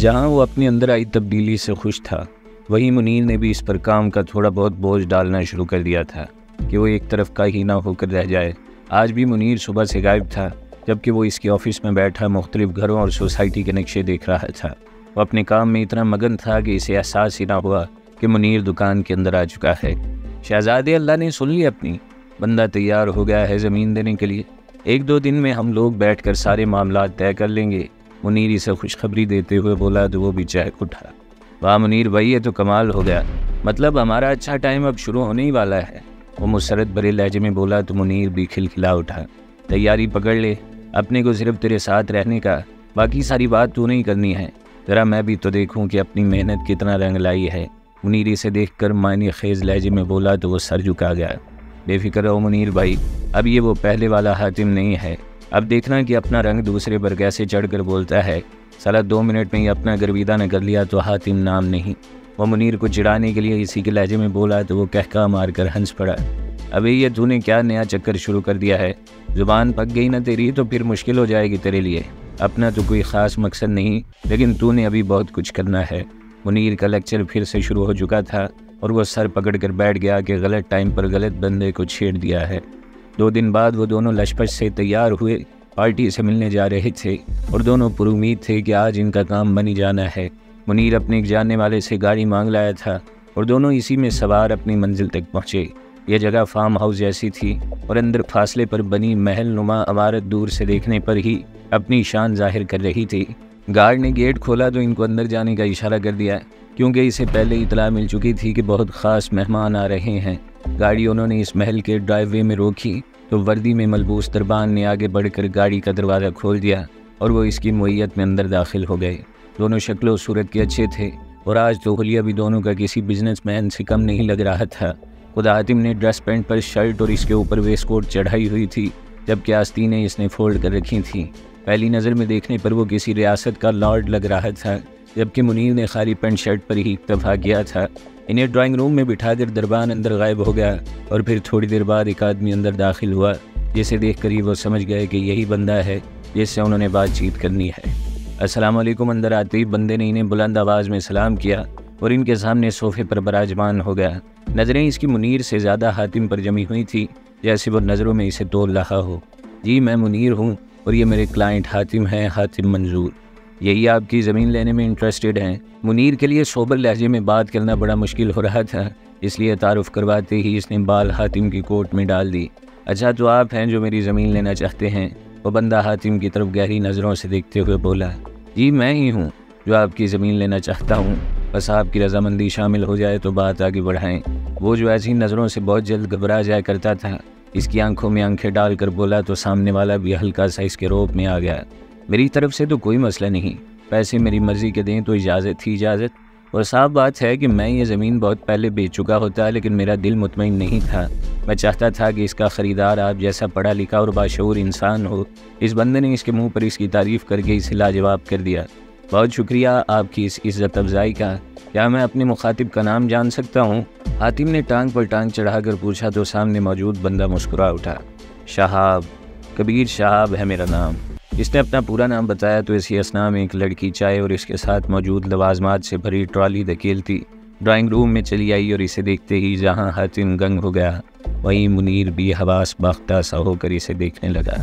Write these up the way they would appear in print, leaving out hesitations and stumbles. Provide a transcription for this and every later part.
जहां वो अपने अंदर आई तब्दीली से खुश था, वहीं मुनीर ने भी इस पर काम का थोड़ा बहुत बोझ डालना शुरू कर दिया था कि वो एक तरफ का ही ना होकर रह जाए। आज भी मुनीर सुबह से गायब था, जबकि वो इसके ऑफिस में बैठा मुख्तलिफ घरों और सोसाइटी के नक्शे देख रहा था। वो अपने काम में इतना मगन था कि इसे एहसास ही ना हुआ कि मुनीर दुकान के अंदर आ चुका है। शहजादे, अल्लाह ने सुन ली अपनी, बंदा तैयार हो गया है ज़मीन देने के लिए। 1-2 दिन में हम लोग बैठकर सारे मामला तय कर लेंगे। मुनीर इसे खुशखबरी देते हुए बोला तो वो भी चहक उठा। वाह मुनीर भाई, ये तो कमाल हो गया, मतलब हमारा अच्छा टाइम अब शुरू होने ही वाला है। वो मुसरत भरे लहजे में बोला तो मुनीर भी खिलखिला उठा। तैयारी पकड़ ले, अपने को सिर्फ तेरे साथ रहने का, बाकी सारी बात तू नहीं करनी है। ज़रा मैं भी तो देखूं कि अपनी मेहनत कितना रंग लाई है। मुनीर इसे देखकर मायने खेज लहजे में बोला तो वो सर झुका गया। बेफिक्र रहो मुनीर भाई, अब ये वो पहले वाला हातिम नहीं है। अब देखना कि अपना रंग दूसरे पर कैसे चढ़कर बोलता है। साला 2 मिनट में ही अपना गर्विदा न कर लिया तो हातिम नाम नहीं। वो मुनीर को चिढ़ाने के लिए इसी के लहजे में बोला तो वो कहका मारकर हंस पड़ा। अबे ये तूने क्या नया चक्कर शुरू कर दिया है? ज़ुबान पक गई ना तेरी तो फिर मुश्किल हो जाएगी तेरे लिए। अपना तो कोई ख़ास मकसद नहीं, लेकिन तूने अभी बहुत कुछ करना है। मुनीर का लेक्चर फिर से शुरू हो चुका था और वो सर पकड़ कर बैठ गया कि गलत टाइम पर गलत बंदे को छेड़ दिया है। 2 दिन बाद वो दोनों लशपश से तैयार हुए, पार्टी से मिलने जा रहे थे और दोनों पुरुमीद थे कि आज इनका काम बन ही जाना है। मुनीर अपने एक जानने वाले से गाड़ी मांग लाया था और दोनों इसी में सवार अपनी मंजिल तक पहुँचे। यह जगह फार्म हाउस जैसी थी और अंदर फासले पर बनी महल नुमा इमारत दूर से देखने पर ही अपनी शान जाहिर कर रही थी। गार्ड ने गेट खोला तो इनको अंदर जाने का इशारा कर दिया, क्योंकि इसे पहले इतला मिल चुकी थी कि बहुत ख़ास मेहमान आ रहे हैं। गाड़ी उन्होंने इस महल के ड्राइववे में रोकी तो वर्दी में मलबूस दरबान ने आगे बढ़कर गाड़ी का दरवाज़ा खोल दिया और वो इसकी मुय्यत में अंदर दाखिल हो गए। दोनों शक्लों सूरत के अच्छे थे और आज तो हुलिया भी दोनों का किसी बिजनेसमैन से कम नहीं लग रहा था। खुद हातिम ने ड्रेस पैंट पर शर्ट और इसके ऊपर वेस्ट कोट चढ़ाई हुई थी, जबकि आस्तीनें इसने फोल्ड कर रखी थीं। पहली नज़र में देखने पर वो किसी रियासत का लॉर्ड लग रहा था, जबकि मुनीर ने खाली पैंट शर्ट पर ही इक्तफा किया था। इन्हें ड्राइंग रूम में बिठाकर दरबान अंदर गायब हो गया और फिर थोड़ी देर बाद एक आदमी अंदर दाखिल हुआ, जिसे देखकर ही वो समझ गए कि यही बंदा है जिससे उन्होंने बातचीत करनी है। अस्सलाम वालेकुम। अंदर आते ही बंदे ने इन्हें बुलंद आवाज़ में सलाम किया और इनके सामने सोफे पर बराजमान हो गया। नज़रें इसकी मुनीर से ज़्यादा हातिम पर जमी हुई थी, जैसे वो नज़रों में इसे तोल रहा हो। जी मैं मुनीर हूँ और ये मेरे क्लाइंट हातिम हैं, हातिम मंजूर। यही आपकी ज़मीन लेने में इंटरेस्टेड हैं? मुनीर के लिए सोबर लहजे में बात करना बड़ा मुश्किल हो रहा था, इसलिए तारुफ करवाते ही इसने बाल हातिम की कोट में डाल दी। अच्छा तो आप हैं जो मेरी ज़मीन लेना चाहते हैं? वो बंदा हातिम की तरफ गहरी नज़रों से देखते हुए बोला। जी मैं ही हूँ जो आपकी ज़मीन लेना चाहता हूँ, बस आपकी रजामंदी शामिल हो जाए तो बात आगे बढ़ाएं। वो जो ऐसी नज़रों से बहुत जल्द घबरा जाया करता था, इसकी आंखों में आंखें डालकर बोला तो सामने वाला भी हल्का सा इसके रोप में आ गया। मेरी तरफ से तो कोई मसला नहीं, पैसे मेरी मर्ज़ी के दें तो इजाज़त थी इजाज़त। और साफ बात है कि मैं ये ज़मीन बहुत पहले बेच चुका होता, लेकिन मेरा दिल मुतमईन नहीं था। मैं चाहता था कि इसका ख़रीदार आप जैसा पढ़ा लिखा और बाशऊर इंसान हो। इस बंदे ने इसके मुंह पर इसकी तारीफ़ करके इसे लाजवाब कर दिया। बहुत शुक्रिया आपकी इस इज़्ज़त अफ़ज़ाई का। क्या मैं अपने मुखातिब का नाम जान सकता हूँ? हातिम ने टांग पर टांग चढ़ाकर पूछा तो सामने मौजूद बंदा मुस्कुरा उठा। शहाब, कबीर शहाब है मेरा नाम। इसने अपना पूरा नाम बताया तो इसी असना में एक लड़की चाय और इसके साथ मौजूद लवाजमात से भरी ट्रॉली धकेलती ड्राइंग रूम में चली आई और इसे देखते ही जहाँ हातिम गंग हो गया, वहीं मुनीर भी हवास बाख्ता सा होकर इसे देखने लगा।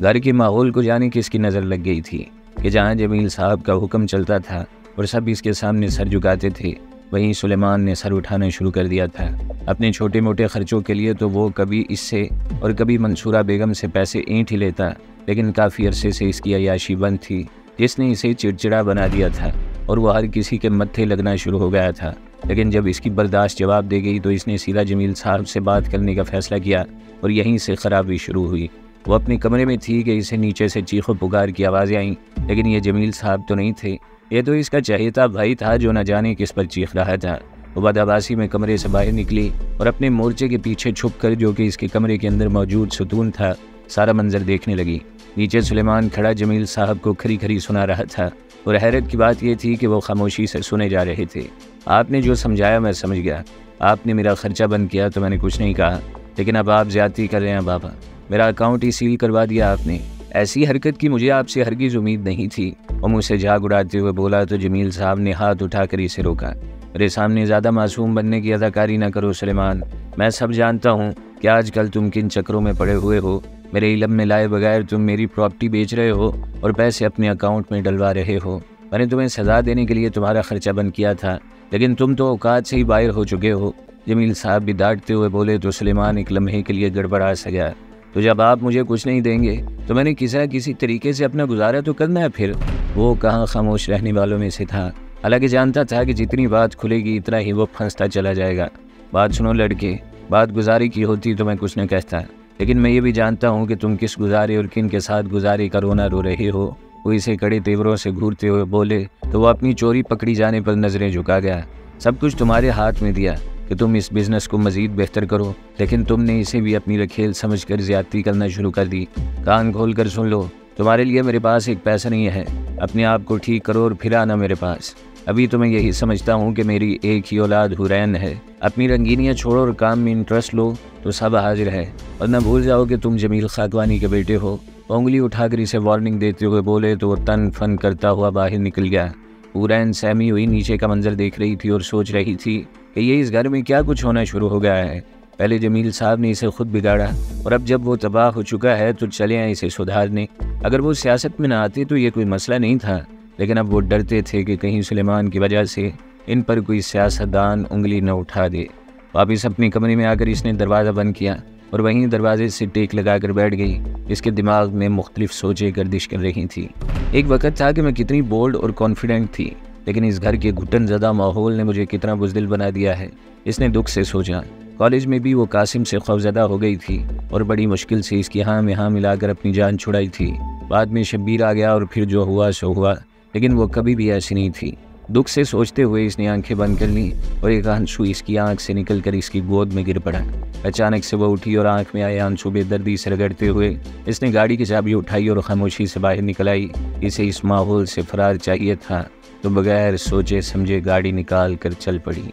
घर के माहौल को जाने किसकी नज़र लग गई थी कि जहाँ जमील साहब का हुक्म चलता था और सब इसके सामने सर झुकाते थे, वहीं सुलेमान ने सर उठाना शुरू कर दिया था। अपने छोटे मोटे खर्चों के लिए तो वो कभी इससे और कभी मंसूरा बेगम से पैसे ऐंठ ही लेता, लेकिन काफ़ी अरसे से इसकी अयाशी बंद थी, जिसने इसे चिड़चिड़ा बना दिया था और वो हर किसी के मत्थे लगना शुरू हो गया था। लेकिन जब इसकी बर्दाश्त जवाब दे गई तो इसने सीधा जमील साहब से बात करने का फ़ैसला किया और यहीं से खराबी शुरू हुई। वो अपने कमरे में थी कि इसे नीचे से चीखों पुकार की आवाज़ें आईं, लेकिन ये जमील साहब तो नहीं थे, ये तो इसका चहेता भाई था जो न जाने किस पर चीख रहा था। वो बदआबासी में कमरे से बाहर निकली और अपने मोर्चे के पीछे छुप कर, जो कि इसके कमरे के अंदर मौजूद सुतून था, सारा मंजर देखने लगी। नीचे सुलेमान खड़ा जमील साहब को खरी खरी सुना रहा था और हैरत की बात यह थी कि वो खामोशी से सुने जा रहे थे। आपने जो समझाया मैं समझ गया, आपने मेरा खर्चा बंद किया तो मैंने कुछ नहीं कहा, लेकिन अब आप ज़्यादती कर रहे हैं बाबा। मेरा अकाउंट ही सील करवा दिया आपने। ऐसी हरकत की मुझे आपसे हरगिज़ उम्मीद नहीं थी। और मुझसे झाग उड़ाते हुए बोला तो जमील साहब ने हाथ उठाकर इसे रोका। मेरे सामने ज़्यादा मासूम बनने की अदाकारी न करो सुलेमान। मैं सब जानता हूँ कि आजकल तुम किन चक्रों में पड़े हुए हो। मेरे इल्म में लाए बगैर तुम मेरी प्रॉपर्टी बेच रहे हो और पैसे अपने अकाउंट में डलवा रहे हो। मैंने तुम्हें सज़ा देने के लिए तुम्हारा खर्चा बंद किया था, लेकिन तुम तो औकात से ही बाहर हो चुके हो। जमील साहब भी डांटते हुए बोले तो सुलेमान एक लम्हे के लिए गड़बड़ा सा गया। तो जब आप मुझे कुछ नहीं देंगे तो मैंने किसी न किसी तरीके से अपना गुजारा तो करना है। फिर वो कहाँ खामोश रहने वालों में से था। हालांकि जानता था कि जितनी बात खुलेगी इतना ही वो फंसता चला जाएगा। बात सुनो लड़के, बात गुजारे की होती तो मैं कुछ न कहता, लेकिन मैं ये भी जानता हूँ कि तुम किस गुजारे और किन के साथ गुजारे का रोना रो रहे हो। वो इसे कड़े तेवरों से घूरते हुए बोले तो वो अपनी चोरी पकड़ी जाने पर नज़रें झुका गया। सब कुछ तुम्हारे हाथ में दिया कि तुम इस बिज़नेस को मज़ीद बेहतर करो, लेकिन तुमने इसे भी अपनी रखेल समझकर ज़्यादती करना शुरू कर दी। कान खोल कर सुन लो, तुम्हारे लिए मेरे पास एक पैसा नहीं है। अपने आप को ठीक करो और फिर आना मेरे पास। अभी तो मैं यही समझता हूँ कि मेरी एक ही औलाद हुरैन है। अपनी रंगीनियाँ छोड़ो और काम में इंटरेस्ट लो तो सब हाजिर है। और न भूल जाओ कि तुम जमील खाकवानी के बेटे हो। उंगली उठाकर इसे वार्निंग देते हुए बोले तो वो तन फन करता हुआ बाहर निकल गया। हुरैन सहमी हुई नीचे का मंजर देख रही थी और सोच रही थी कि ये इस घर में क्या कुछ होना शुरू हो गया है। पहले जमील साहब ने इसे खुद बिगाड़ा और अब जब वो तबाह हो चुका है तो चले आए इसे सुधारने। अगर वो सियासत में न आते तो ये कोई मसला नहीं था, लेकिन अब वो डरते थे कि कहीं सुलेमान की वजह से इन पर कोई सियासतदान उंगली न उठा दे। वापिस अपने कमरे में आकर इसने दरवाज़ा बंद किया और वहीं दरवाजे से टेक लगाकर बैठ गई। इसके दिमाग में मुख्तलिफ सोचें गर्दिश कर रही थी। एक वक्त था कि मैं कितनी बोल्ड और कॉन्फिडेंट थी, लेकिन इस घर के घुटन ज़दा माहौल ने मुझे कितना बुज़दिल बना दिया है। इसने दुख से सोचा। कॉलेज में भी वो कासिम से खौफज़दा हो गई थी और बड़ी मुश्किल से इसकी हाँ में हाँ मिलाकर अपनी जान छुड़ाई थी। बाद में शब्बीर आ गया और फिर जो हुआ सो हुआ, लेकिन वो कभी भी ऐसी नहीं थी। दुख से सोचते हुए इसने आंखें बंद कर लीं और एक आंसू इसकी आंख से निकलकर इसकी गोद में गिर पड़ा। अचानक से वो उठी और आंख में आए आंसू बेदर्दी से रगड़ते हुए इसने गाड़ी की चाबी उठाई और खामोशी से बाहर निकल आई। इसे इस माहौल से फरार चाहिए था तो बगैर सोचे समझे गाड़ी निकाल कर चल पड़ी।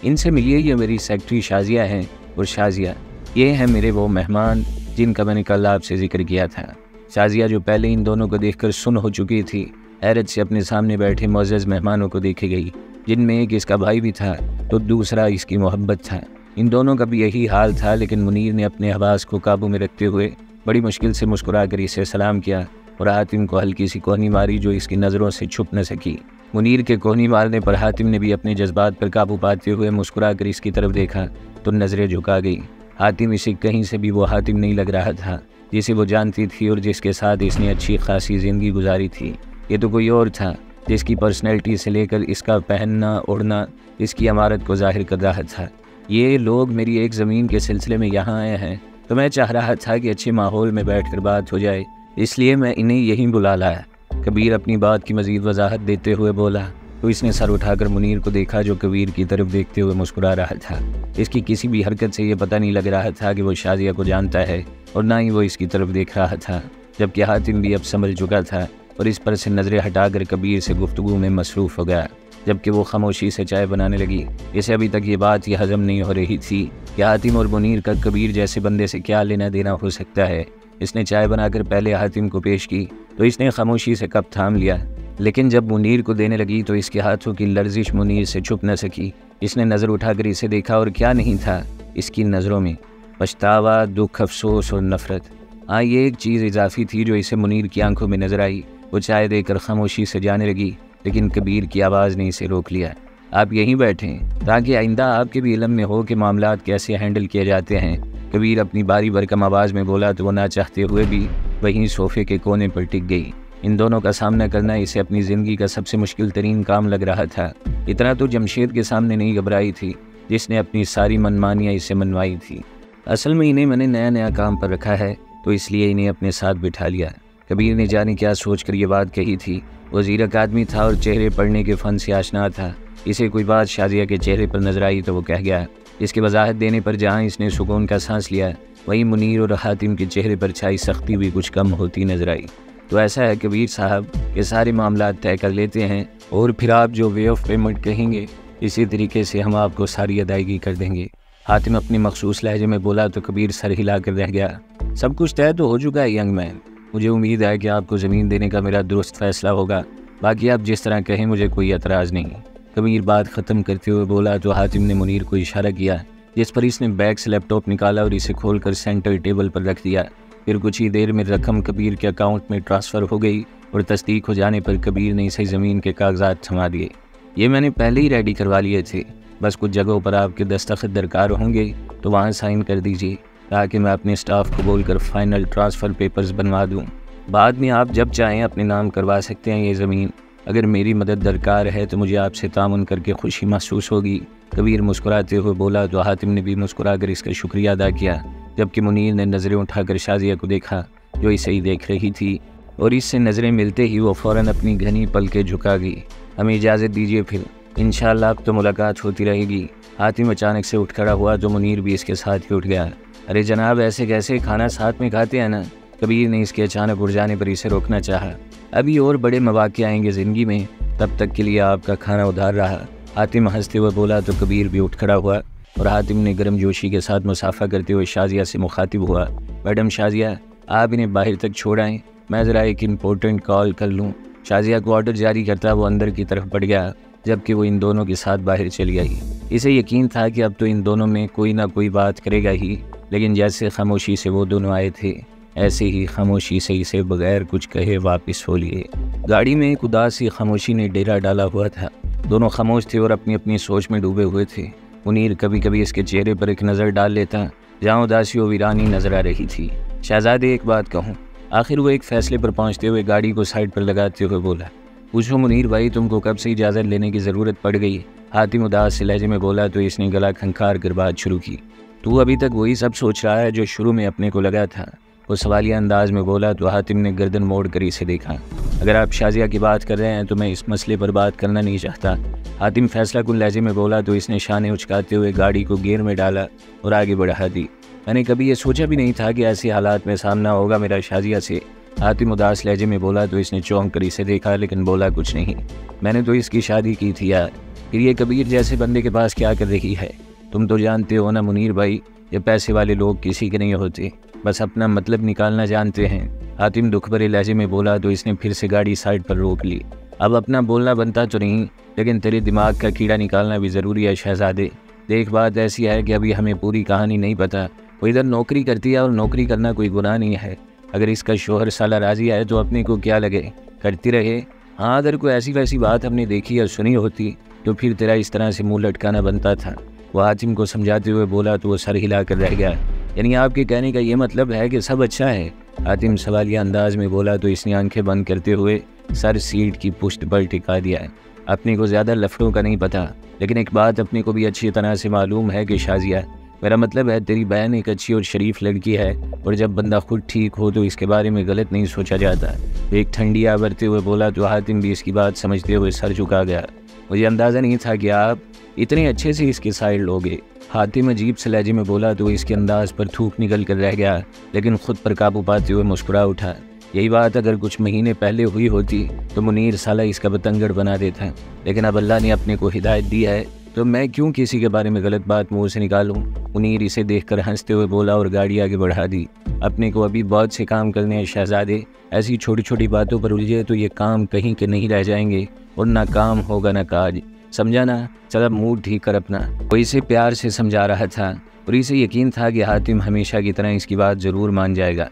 इनसे मिलिए, ये मेरी सेक्रेटरी शाजिया हैं और शाजिया ये हैं मेरे वो मेहमान जिनका मैंने कल आपसे जिक्र किया था। शाजिया जो पहले इन दोनों को देखकर सुन हो चुकी थी, हैरत से अपने सामने बैठे मोअज़्ज़ज़ मेहमानों को देखे गई, जिनमें एक इसका भाई भी था तो दूसरा इसकी मोहब्बत था। इन दोनों का भी यही हाल था, लेकिन मुनीर ने अपने हवास को काबू में रखते हुए बड़ी मुश्किल से मुस्कुराकर इसे सलाम किया और हातिम को हल्की सी कोहनी मारी जो इसकी नज़रों से छुप न सकी। मुनीर के कोहनी मारने पर हातिम ने भी अपने जज्बात पर काबू पाते हुए मुस्कुराकर इसकी तरफ देखा तो नज़रें झुका गई। हातिम इसे कहीं से भी वो हातिम नहीं लग रहा था जिसे वो जानती थी और जिसके साथ इसने अच्छी खासी ज़िंदगी गुजारी थी। ये तो कोई और था जिसकी पर्सनैलिटी से लेकर इसका पहनना ओढ़ना इसकी अमारत को जाहिर कर रहा था। ये लोग मेरी एक ज़मीन के सिलसिले में यहाँ आए हैं तो मैं चाह रहा था कि अच्छे माहौल में बैठकर बात हो जाए, इसलिए मैं इन्हें यहीं बुला लाया। कबीर अपनी बात की मज़ीद वजाहत देते हुए बोला तो इसने सर उठाकर मुनीर को देखा जो कबीर की तरफ देखते हुए मुस्कुरा रहा था। इसकी किसी भी हरकत से ये पता नहीं लग रहा था कि वो शाजिया को जानता है और ना ही वो इसकी तरफ देख रहा था, जबकि हातिम भी अब संभल चुका था और इस पर से नज़रें हटाकर कबीर से गुफ्तगू में मसरूफ़ हो गया, जबकि वो खामोशी से चाय बनाने लगी। इसे अभी तक ये बात ही हजम नहीं हो रही थी कि हातिम और मुनीर का कबीर जैसे बंदे से क्या लेना देना हो सकता है। इसने चाय बनाकर पहले हातिम को पेश की तो इसने खामोशी से कप थाम लिया, लेकिन जब मुनीर को देने लगी तो इसके हाथों की लर्जिश मुनीर से छुप न सकी। इसने नज़र उठाकर इसे देखा और क्या नहीं था इसकी नज़रों में, पछतावा, दुख, अफसोस और नफ़रत। हाँ, ये एक चीज़ इजाफी थी जो इसे मुनीर की आंखों में नजर आई। वो चाय देकर खामोशी से जाने लगी, लेकिन कबीर की आवाज़ ने इसे रोक लिया। आप यहीं बैठें ताकि आइंदा आपके भी इल्म में हो कि मामलात कैसे हैंडल किए जाते हैं। कबीर अपनी बारी भरकम आवाज़ में बोला तो वो ना चाहते हुए भी वहीं सोफे के कोने पर टिक गई। इन दोनों का सामना करना इसे अपनी ज़िंदगी का सबसे मुश्किल तरीन काम लग रहा था। इतना तो जमशेद के सामने नहीं घबराई थी जिसने अपनी सारी मनमानियाँ इसे मनवाई थी। असल में इन्हें मैंने नया नया काम पर रखा है तो इसलिए इन्हें अपने साथ बिठा लिया। कबीर ने जाने क्या सोचकर ये बात कही थी। वो ज़ीरक आदमी था और चेहरे पढ़ने के फ़न से आशना था। इसे कोई बात शाजिया के चेहरे पर नजर आई तो वो कह गया। इसकी वजाहत देने पर जहाँ इसने सुकून का सांस लिया, वहीं मुनीर और हातिम के चेहरे पर छाई सख्ती भी कुछ कम होती नजर आई। तो ऐसा है कबीर साहब कि सारे मामला तय कर लेते हैं और फिर आप जो वे ऑफ पेमेंट कहेंगे इसी तरीके से हम आपको सारी अदायगी कर देंगे। हातिम अपनी मखसूस लहजे में बोला तो कबीर सर हिला कर रह गया। सब कुछ तय तो हो चुका है यंग मैन, मुझे उम्मीद है कि आपको ज़मीन देने का मेरा दुरुस्त फैसला होगा। बाकी आप जिस तरह कहें, मुझे कोई एतराज़ नहीं। कबीर बात ख़त्म करते हुए बोला तो हातिम ने मुनीर को इशारा किया, जिस पर इसने बैग से लैपटॉप निकाला और इसे खोलकर सेंटर टेबल पर रख दिया। फिर कुछ ही देर में रकम कबीर के अकाउंट में ट्रांसफ़र हो गई और तस्दीक हो जाने पर कबीर ने इसे ज़मीन के कागजात थमा दिए। ये मैंने पहले ही रेडी करवा लिए थे, बस कुछ जगहों पर आपके दस्तखत दरकार होंगे तो वहाँ साइन कर दीजिए, ताकि मैं अपने स्टाफ को बोलकर फाइनल ट्रांसफ़र पेपर्स बनवा दूँ। बाद में आप जब चाहें अपने नाम करवा सकते हैं ये ज़मीन। अगर मेरी मदद दरकार है तो मुझे आपसे तामुन करके खुशी महसूस होगी। कबीर मुस्कुराते हुए बोला तो हातिम ने भी मुस्कुराकर इसका शुक्रिया अदा किया, जबकि मुनीर ने नज़रें उठाकर शाजिया को देखा जो इसे ही देख रही थी, और इससे नज़रें मिलते ही वो फ़ौरन अपनी घनी पलकें झुका गई। हमें इजाज़त दीजिए, फिर इंशाअल्लाह अब तो मुलाकात होती रहेगी। हातिम अचानक से उठ खड़ा हुआ तो मुनीर भी इसके साथ ही उठ गया। अरे जनाब, ऐसे कैसे, खाना साथ में खाते हैं ना। कबीर ने इसके अचानक उठ जाने पर इसे रोकना चाहा। अभी और बड़े मौक़े आएंगे ज़िंदगी में, तब तक के लिए आपका खाना उधार रहा। हातिम हंसते हुए बोला तो कबीर भी उठ खड़ा हुआ और हातिम ने गर्मजोशी के साथ मुसाफा करते हुए शाजिया से मुखातिब हुआ। मैडम शाजिया, आप इन्हें बाहर तक छोड़ आएँ, मैं ज़रा एक इम्पोर्टेंट कॉल कर लूँ। शाजिया को ऑर्डर जारी करता वो अंदर की तरफ बढ़ गया, जबकि वो इन दोनों के साथ बाहर चली गई। इसे यकीन था कि अब तो इन दोनों में कोई ना कोई बात करेगा ही, लेकिन जैसे खामोशी से वो दोनों आए थे, ऐसे ही खामोशी से इसे बगैर कुछ कहे वापस हो लिए। गाड़ी में एक उदास सी खामोशी ने डेरा डाला हुआ था। दोनों खामोश थे और अपनी अपनी सोच में डूबे हुए थे। मुनीर कभी कभी इसके चेहरे पर एक नज़र डाल लेता, जहाँ उदासी और वीरानी नजर आ रही थी। शहजादे, एक बात कहूँ। आखिर वो एक फ़ैसले पर पहुँचते हुए गाड़ी को साइड पर लगाते हुए बोला। पूछो मुनीर भाई, तुमको कब से इजाज़त लेने की ज़रूरत पड़ गई? हातिम उदास से लहजे में बोला तो इसने गला खंखार कर बात शुरू की। तू अभी तक वही सब सोच रहा है जो शुरू में अपने को लगा था, वो सवालिया अंदाज में बोला तो हातिम ने गर्दन मोड़ कर इसे देखा। अगर आप शाजिया की बात कर रहे हैं तो मैं इस मसले पर बात करना नहीं चाहता। हातिम फैसला कुन लहजे में बोला तो इसने शाने उचकाते हुए गाड़ी को गियर में डाला और आगे बढ़ा दी। मैंने कभी ये सोचा भी नहीं था कि ऐसे हालात में सामना होगा मेरा शाजिया से। हातिम उदास लहजे में बोला तो इसने चौंक कर इसे देखा, लेकिन बोला कुछ नहीं। मैंने तो इसकी शादी की थी यार, फिर ये कबीर जैसे बंदे के पास क्या कर रही है? तुम तो जानते हो ना मुनीर भाई, ये पैसे वाले लोग किसी के नहीं होते, बस अपना मतलब निकालना जानते हैं। हातिम दुख भरे लहजे में बोला तो इसने फिर से गाड़ी साइड पर रोक ली। अब अपना बोलना बनता तो नहीं, लेकिन तेरे दिमाग का कीड़ा निकालना भी ज़रूरी है शहजादे। देख, बात ऐसी है कि अभी हमें पूरी कहानी नहीं पता। वो इधर नौकरी करती है और नौकरी करना कोई गुनाह नहीं है। अगर इसका शोहर साला राजी है तो अपने को क्या लगे, करती रहे। हाँ, अगर कोई ऐसी वैसी बात हमने देखी या सुनी होती तो फिर तेरा इस तरह से मुंह लटकाना बनता था। वो हातिम को समझाते हुए बोला तो वो सर हिला कर रह गया। यानी आपके कहने का ये मतलब है कि सब अच्छा है? हातिम सवालिया अंदाज में बोला तो इसने आंखें बंद करते हुए सर सीट की पुश्त पर टिका दिया। अपने को ज़्यादा लफड़ों का नहीं पता, लेकिन एक बात अपने को भी अच्छी तरह से मालूम है कि शाजिया, मेरा मतलब है तेरी बहन एक अच्छी और शरीफ लड़की है, और जब बंदा खुद ठीक हो तो इसके बारे में गलत नहीं सोचा जाता। एक ठंडी आवरते हुए बोला तो हातिम भी इसकी बात समझते हुए सर झुका गया। मुझे अंदाज़ा नहीं था कि आप इतने अच्छे से इसके साइड लोगे। हातिम अजीब से लहजे में बोला तो इसके अंदाज पर थूक निकल कर रह गया, लेकिन खुद पर काबू पाते हुए मुस्कुरा उठा। यही बात अगर कुछ महीने पहले हुई होती तो मुनीर साला इसका बतंगड़ बना देता, लेकिन अब अल्लाह ने अपने को हिदायत दी है तो मैं क्यों किसी के बारे में गलत बात मुंह से निकालूं। मुनीर इसे देखकर हंसते हुए बोला और गाड़ी आगे बढ़ा दी। अपने को अभी बहुत से काम करने हैं शहजादे, ऐसी छोटी छोटी बातों पर उलझे तो ये काम कहीं के नहीं रह जाएंगे और ना काम होगा ना काज, समझा ना? चल मूड ठीक कर अपना। वो इसे प्यार से समझा रहा था और इसे यकीन था कि हातिम हमेशा की तरह इसकी बात ज़रूर मान जाएगा।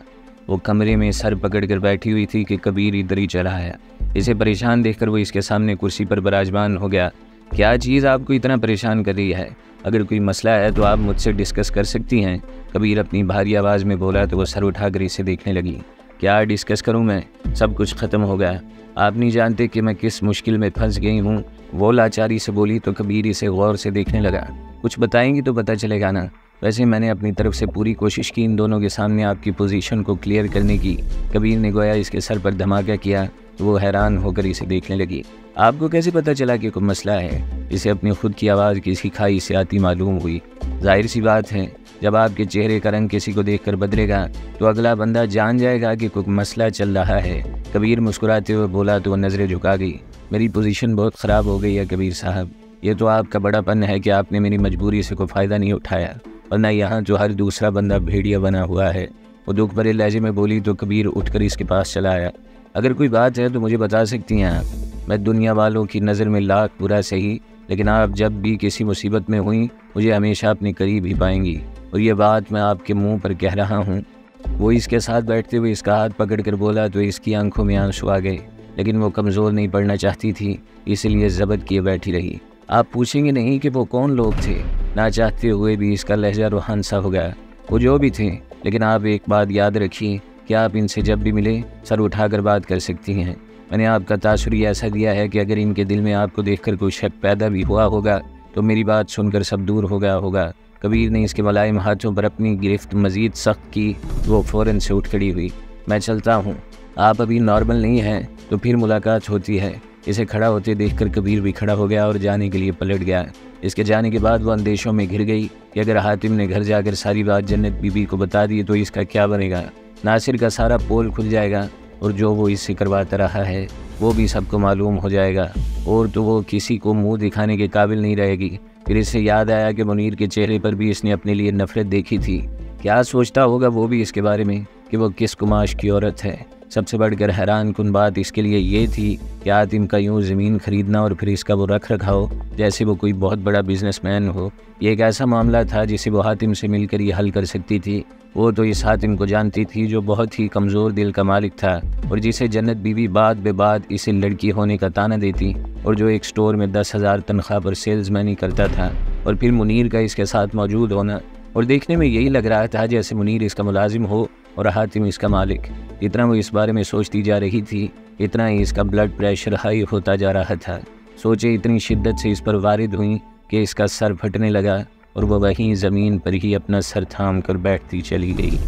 वो कमरे में सर पकड़ कर बैठी हुई थी कि कबीर इधर ही चला आया। इसे परेशान देखकर वो इसके सामने कुर्सी पर विराजमान हो गया। क्या चीज़ आपको इतना परेशान कर रही है? अगर कोई मसला है तो आप मुझसे डिस्कस कर सकती हैं। कबीर अपनी भारी आवाज़ में बोला तो वो सर उठाकर इसे देखने लगी। क्या डिस्कस करूं मैं? सब कुछ ख़त्म हो गया। आप नहीं जानते कि मैं किस मुश्किल में फंस गई हूँ। वो लाचारी से बोली तो कबीर इसे गौर से देखने लगा। कुछ बताएंगी तो पता चलेगा ना। वैसे मैंने अपनी तरफ से पूरी कोशिश की इन दोनों के सामने आपकी पोजीशन को क्लियर करने की। कबीर ने गोया इसके सर पर धमाका किया तो वो हैरान होकर इसे देखने लगी। आपको कैसे पता चला कि कोई मसला है? इसे अपनी खुद की आवाज़ किसी खाई से आती मालूम हुई। जाहिर सी बात है, जब आपके चेहरे का रंग किसी को देखकर बदलेगा तो अगला बंदा जान जाएगा कि कोई मसला चल रहा है। कबीर मुस्कुराते हुए बोला तो वह नज़रें झुका गई। मेरी पोजीशन बहुत ख़राब हो गई है कबीर साहब। ये तो आपका बड़ापन है कि आपने मेरी मजबूरी से कोई फ़ायदा नहीं उठाया, वरना यहाँ जो हर दूसरा बंदा भेड़िया बना हुआ है वो दुख भरे लहजे में बोली तो कबीर उठकर इसके पास चला आया। अगर कोई बात है तो मुझे बता सकती हैं आप। मैं दुनिया वालों की नज़र में लाख बुरा सही, लेकिन आप जब भी किसी मुसीबत में हुई मुझे हमेशा अपने करीब ही पाएंगी, और ये बात मैं आपके मुंह पर कह रहा हूँ। वो इसके साथ बैठते हुए इसका हाथ पकड़कर बोला तो इसकी आंखों में आंसू आ गए, लेकिन वो कमज़ोर नहीं पड़ना चाहती थी, इसलिए ज़बत किए बैठी रही। आप पूछेंगे नहीं कि वो कौन लोग थे। ना चाहते हुए भी इसका लहजा रूहान सा हो गया। वो जो भी थे, लेकिन आप एक बात याद रखिए कि आप इनसे जब भी मिले सर उठाकर बात कर सकती हैं। मैंने आपका तासुर ऐसा दिया है कि अगर इनके दिल में आपको देखकर कोई शक पैदा भी हुआ होगा तो मेरी बात सुनकर सब दूर हो गया होगा। कबीर ने इसके मुलायम हाथों पर अपनी गिरफ्त मज़ीद सख्त की। वो फ़ौरन से उठ खड़ी हुई। मैं चलता हूँ, आप अभी नॉर्मल नहीं हैं तो फिर मुलाकात होती है। इसे खड़ा होते देखकर कबीर भी खड़ा हो गया और जाने के लिए पलट गया। इसके जाने के बाद वो अंदेशों में घिर गई कि अगर हातिम ने घर जाकर सारी बात जन्नत बीबी को बता दी तो इसका क्या बनेगा। नासिर का सारा पोल खुल जाएगा और जो वो इससे करवाता रहा है वो भी सबको मालूम हो जाएगा, और तो वो किसी को मुंह दिखाने के काबिल नहीं रहेगी। फिर इसे याद आया कि मुनीर के चेहरे पर भी इसने अपने लिए नफरत देखी थी। क्या सोचता होगा वो भी इसके बारे में कि वो किस कुमाश की औरत है। सबसे बढ़कर हैरान कुन बात इसके लिए ये थी कि हातिम का यूँ ज़मीन खरीदना और फिर इसका वो रख रखाव जैसे वो कोई बहुत बड़ा बिजनेसमैन हो। ये एक ऐसा मामला था जिसे वो हातिम से मिलकर ये हल कर सकती थी। वो तो इस हातिम को जानती थी जो बहुत ही कमज़ोर दिल का मालिक था, और जिसे जन्नत बीवी बात बे बात इसे लड़की होने का ताना देती, और जो एक स्टोर में 10,000 तनख्वाह पर सेल्समैनी करता था। और फिर मुनीर का इसके साथ मौजूद होना, और देखने में यही लग रहा था जैसे मुनीर इसका मुलाजिम हो और हातिम इसका मालिक। जितना वो इस बारे में सोचती जा रही थी इतना ही इसका ब्लड प्रेशर हाई होता जा रहा था। सोचे इतनी शिद्दत से इस पर वारिद हुई कि इसका सर फटने लगा और वह वहीं ज़मीन पर ही अपना सर थाम कर बैठती चली गई।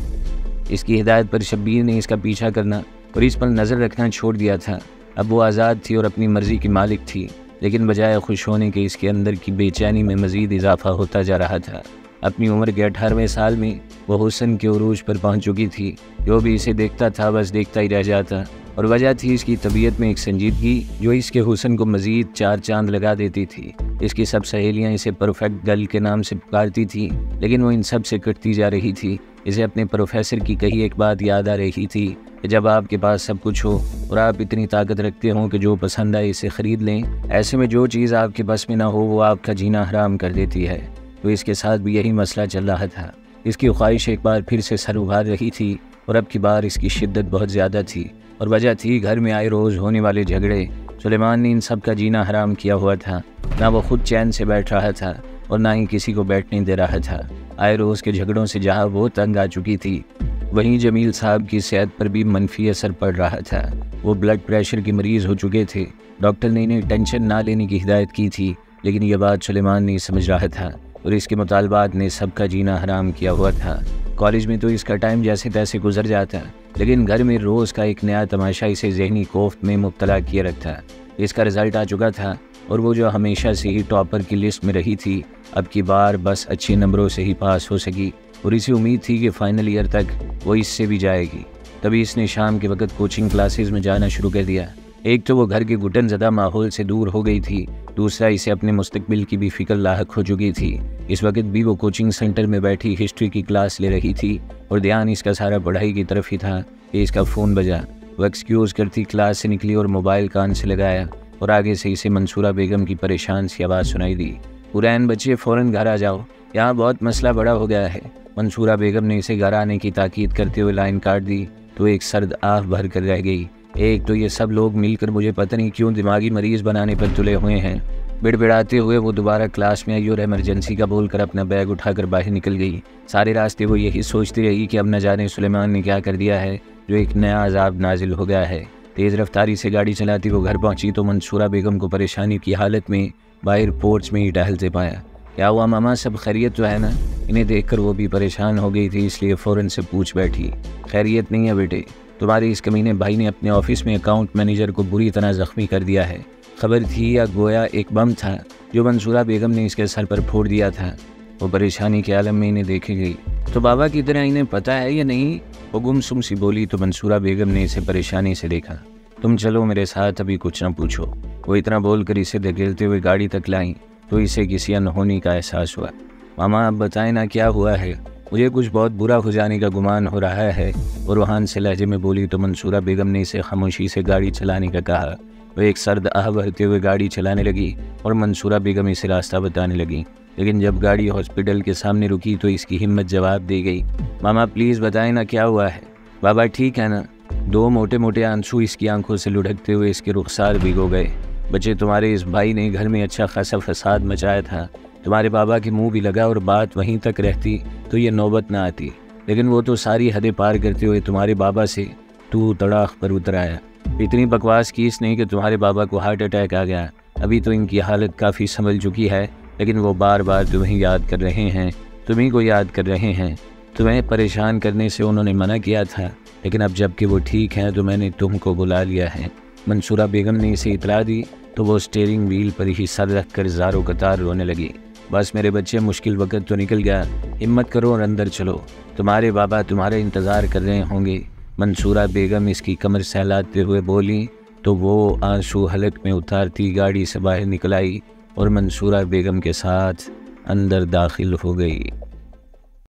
इसकी हिदायत पर शब्बीर ने इसका पीछा करना और इस पर नज़र रखना छोड़ दिया था। अब वो आज़ाद थी और अपनी मर्ज़ी की मालिक थी, लेकिन बजाय खुश होने के इसके अंदर की बेचैनी में मज़ीद इजाफा होता जा रहा था। अपनी उम्र के 18वें साल में वह हुस्न के उरूज पर पहुंच चुकी थी। जो भी इसे देखता था बस देखता ही रह जाता, और वजह थी इसकी तबीयत में एक संजीदगी जो इसके हुस्न को मज़ीद 4 चांद लगा देती थी। इसकी सब सहेलियां इसे परफेक्ट गर्ल के नाम से पुकारती थी, लेकिन वो इन सब से कटती जा रही थी। इसे अपने प्रोफेसर की कही एक बात याद आ रही थी कि जब आपके पास सब कुछ हो और आप इतनी ताकत रखते हो कि जो पसंद आए इसे ख़रीद लें, ऐसे में जो चीज़ आपके बस में ना हो वो आपका जीना हराम कर देती है। तो इसके साथ भी यही मसला चल रहा था। इसकी ख्वाहिश एक बार फिर से सर उभार रही थी, और अब की बार इसकी शिद्दत बहुत ज़्यादा थी, और वजह थी घर में आए रोज़ होने वाले झगड़े। सुलेमान ने इन सब का जीना हराम किया हुआ था। ना वो खुद चैन से बैठ रहा था और ना ही किसी को बैठने दे रहा था। आए रोज़ के झगड़ों से जहाँ वो तंग आ चुकी थी, वहीं जमील साहब की सेहत पर भी मनफी असर पड़ रहा था। वो ब्लड प्रेशर के मरीज़ हो चुके थे। डॉक्टर ने इन्हें टेंशन ना लेने की हिदायत की थी, लेकिन यह बात सुलेमान नहीं समझ रहा था, और इसके मुतालबात ने सबका जीना हराम किया हुआ था। कॉलेज में तो इसका टाइम जैसे तैसे गुजर जाता, लेकिन घर में रोज़ का एक नया तमाशा इसे जहनी कोफ्त में मुब्तला किए रखता। इसका रिज़ल्ट आ चुका था, और वो जो हमेशा से ही टॉपर की लिस्ट में रही थी अब की बार बस अच्छे नंबरों से ही पास हो सकी, और इसे उम्मीद थी कि फाइनल ईयर तक वो इससे भी जाएगी। तभी इसने शाम के वक्त कोचिंग क्लासेस में जाना शुरू कर दिया। एक तो वो घर के घुटन ज़दा माहौल से दूर हो गई थी, दूसरा इसे अपने मुस्तकबिल की भी फ़िक्र लाहक हो चुकी थी। इस वक्त भी वो कोचिंग सेंटर में बैठी हिस्ट्री की क्लास ले रही थी, और ध्यान इसका सारा पढ़ाई की तरफ ही था कि इसका फ़ोन बजा। वो एक्सक्यूज़ करती क्लास से निकली और मोबाइल कान से लगाया, और आगे से इसे मंसूरा बेगम की परेशान सी आवाज़ सुनाई दी। पुरैन बच्चे फ़ौरन घर आ जाओ, यहाँ बहुत मसला बड़ा हो गया है। मंसूरा बेगम ने इसे घर आने की ताकीद करते हुए लाइन काट दी तो एक सर्द आह भर कर रह गई। एक तो ये सब लोग मिलकर मुझे पता नहीं क्यों दिमागी मरीज़ बनाने पर तुले हुए हैं। बिड़बिड़ाते हुए वो दोबारा क्लास में आई और इमरजेंसी का बोलकर अपना बैग उठाकर बाहर निकल गई। सारे रास्ते वो यही सोचती रही कि अब न जाने सुलेमान ने क्या कर दिया है जो एक नया अजाब नाजिल हो गया है। तेज़ रफ्तारी से गाड़ी चलाती वो घर पहुंची तो मंसूरा बेगम को परेशानी की हालत में बाहर पोर्च में ही टहलते पाया। क्या हुआ मामा, सब खैरियत तो है ना? इन्हें देखकर वो भी परेशान हो गई थी, इसलिए फ़ौरन से पूछ बैठी। खैरियत नहीं है बेटे, तुम्हारे इस कमीने भाई ने अपने ऑफिस में अकाउंट मैनेजर को बुरी तरह ज़ख्मी कर दिया है। खबर थी या गोया एक बम था जो मंसूरा बेगम ने इसके सर पर फोड़ दिया था। वो परेशानी के आलम में इन्हें देखे गई। तो बाबा की तरह इन्हें पता है या नहीं? वो गुमसुम सी बोली तो मंसूरा बेगम ने इसे परेशानी से देखा। तुम चलो मेरे साथ, अभी कुछ ना पूछो। वो इतना बोलकर इसे धकेलते हुए गाड़ी तक लाई तो इसे किसी अनहोनी का एहसास हुआ। मामा आप बताएं ना क्या हुआ है? मुझे कुछ बहुत बुरा हो जाने का गुमान हो रहा है। और रूहान से लहजे में बोली तो मंसूरा बेगम ने इसे खामोशी से गाड़ी चलाने का कहा। वह एक सर्द आह भरते हुए गाड़ी चलाने लगी और मंसूरा बेगम इसे रास्ता बताने लगी। लेकिन जब गाड़ी हॉस्पिटल के सामने रुकी तो इसकी हिम्मत जवाब दे गई। मामा प्लीज़ बताएं ना, क्या हुआ है? बाबा ठीक है ना? 2 मोटे मोटे आंसू इसकी आंखों से लुढ़कते हुए इसके रुखसार भिगो गए। बच्चे, तुम्हारे इस भाई ने घर में अच्छा खासा फसाद मचाया था। तुम्हारे बाबा के मुंह भी लगा और बात वहीं तक रहती तो ये नौबत ना आती। लेकिन वो तो सारी हदें पार करते हुए तुम्हारे बाबा से तू तड़ाक पर उतर आया। इतनी बकवास की इसने कि तुम्हारे बाबा को हार्ट अटैक आ गया। अभी तो इनकी हालत काफ़ी संभल चुकी है, लेकिन वो बार बार तुम्हें याद कर रहे हैं, तुम्हीं को याद कर रहे हैं। तुम्हें परेशान करने से उन्होंने मना किया था, लेकिन अब जबकि वो ठीक हैं तो मैंने तुमको बुला लिया है। मंसूरा बेगम ने इसे इतला दी तो वो स्टीयरिंग व्हील पर ही सर रख कर ज़ारो कतार रोने लगी। बस मेरे बच्चे, मुश्किल वक्त तो निकल गया। हिम्मत करो और अंदर चलो, तुम्हारे बाबा तुम्हारा इंतज़ार कर रहे होंगे। मंसूरा बेगम इसकी कमर सहलाते हुए बोली तो वो आंसू हलक में उतारती गाड़ी से बाहर निकल आई और मंसूरा बेगम के साथ अंदर दाखिल हो गई।